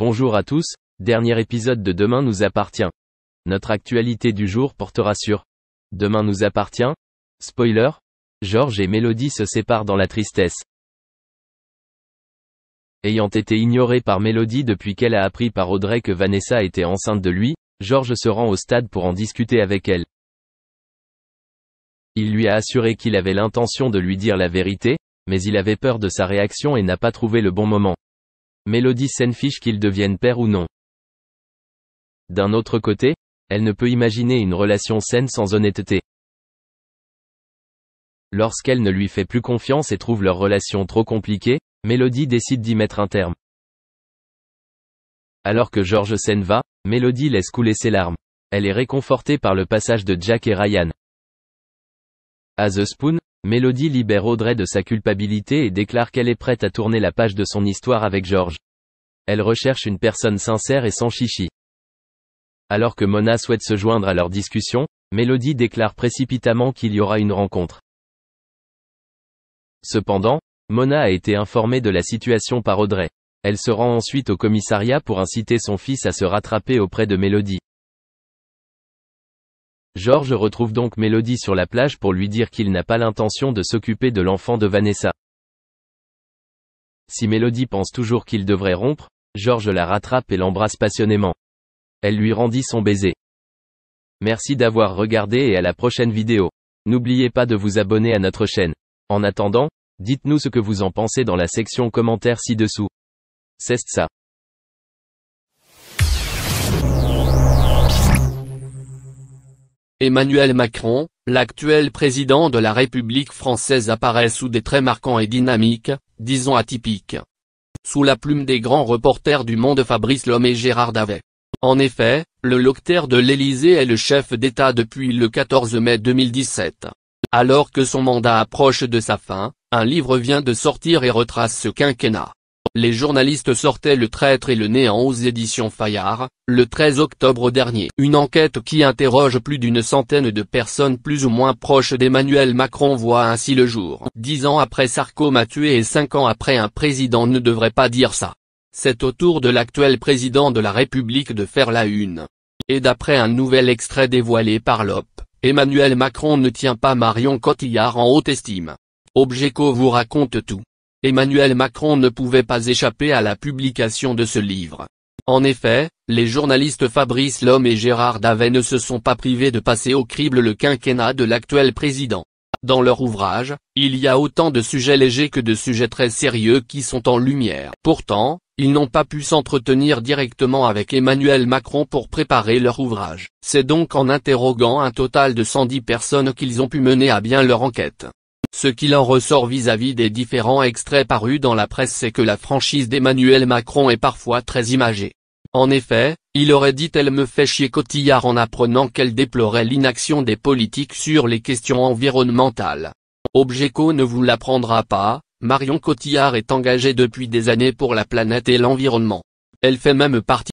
Bonjour à tous, dernier épisode de Demain nous appartient. Notre actualité du jour portera sur Demain nous appartient. Spoiler, George et Mélodie se séparent dans la tristesse. Ayant été ignoré par Mélodie depuis qu'elle a appris par Audrey que Vanessa était enceinte de lui, George se rend au stade pour en discuter avec elle. Il lui a assuré qu'il avait l'intention de lui dire la vérité, mais il avait peur de sa réaction et n'a pas trouvé le bon moment. Mélodie s'en fiche qu'ils deviennent père ou non. D'un autre côté, elle ne peut imaginer une relation saine sans honnêteté. Lorsqu'elle ne lui fait plus confiance et trouve leur relation trop compliquée, Mélodie décide d'y mettre un terme. Alors que George s'en va, Mélodie laisse couler ses larmes. Elle est réconfortée par le passage de Jack et Ryan. À The Spoon, Mélodie libère Audrey de sa culpabilité et déclare qu'elle est prête à tourner la page de son histoire avec George. Elle recherche une personne sincère et sans chichi. Alors que Mona souhaite se joindre à leur discussion, Mélodie déclare précipitamment qu'il y aura une rencontre. Cependant, Mona a été informée de la situation par Audrey. Elle se rend ensuite au commissariat pour inciter son fils à se rattraper auprès de Mélodie. George retrouve donc Mélodie sur la plage pour lui dire qu'il n'a pas l'intention de s'occuper de l'enfant de Vanessa. Si Mélodie pense toujours qu'il devrait rompre, George la rattrape et l'embrasse passionnément. Elle lui rendit son baiser. Merci d'avoir regardé et à la prochaine vidéo. N'oubliez pas de vous abonner à notre chaîne. En attendant, dites-nous ce que vous en pensez dans la section commentaires ci-dessous. C'est ça. Emmanuel Macron, l'actuel président de la République française apparaît sous des traits marquants et dynamiques, disons atypiques. Sous la plume des grands reporters du Monde Fabrice Lhomme et Gérard Davet. En effet, le locataire de l'Élysée est le chef d'État depuis le 14 mai 2017. Alors que son mandat approche de sa fin, un livre vient de sortir et retrace ce quinquennat. Les journalistes sortaient Le Traître et le Néant aux éditions Fayard, le 13 octobre dernier. Une enquête qui interroge plus d'une centaine de personnes plus ou moins proches d'Emmanuel Macron voit ainsi le jour. 10 ans après Sarko m'a tué et 5 ans après un président ne devrait pas dire ça. C'est au tour de l'actuel président de la République de faire la une. Et d'après un nouvel extrait dévoilé par l'OP, Emmanuel Macron ne tient pas Marion Cotillard en haute estime. Objeco vous raconte tout. Emmanuel Macron ne pouvait pas échapper à la publication de ce livre. En effet, les journalistes Fabrice Lhomme et Gérard Davet ne se sont pas privés de passer au crible le quinquennat de l'actuel président. Dans leur ouvrage, il y a autant de sujets légers que de sujets très sérieux qui sont en lumière. Pourtant, ils n'ont pas pu s'entretenir directement avec Emmanuel Macron pour préparer leur ouvrage. C'est donc en interrogeant un total de 110 personnes qu'ils ont pu mener à bien leur enquête. Ce qu'il en ressort vis-à-vis des différents extraits parus dans la presse, c'est que la franchise d'Emmanuel Macron est parfois très imagée. En effet, il aurait dit « Elle me fait chier Cotillard » en apprenant qu'elle déplorait l'inaction des politiques sur les questions environnementales. Objeco ne vous l'apprendra pas, Marion Cotillard est engagée depuis des années pour la planète et l'environnement. Elle fait même partie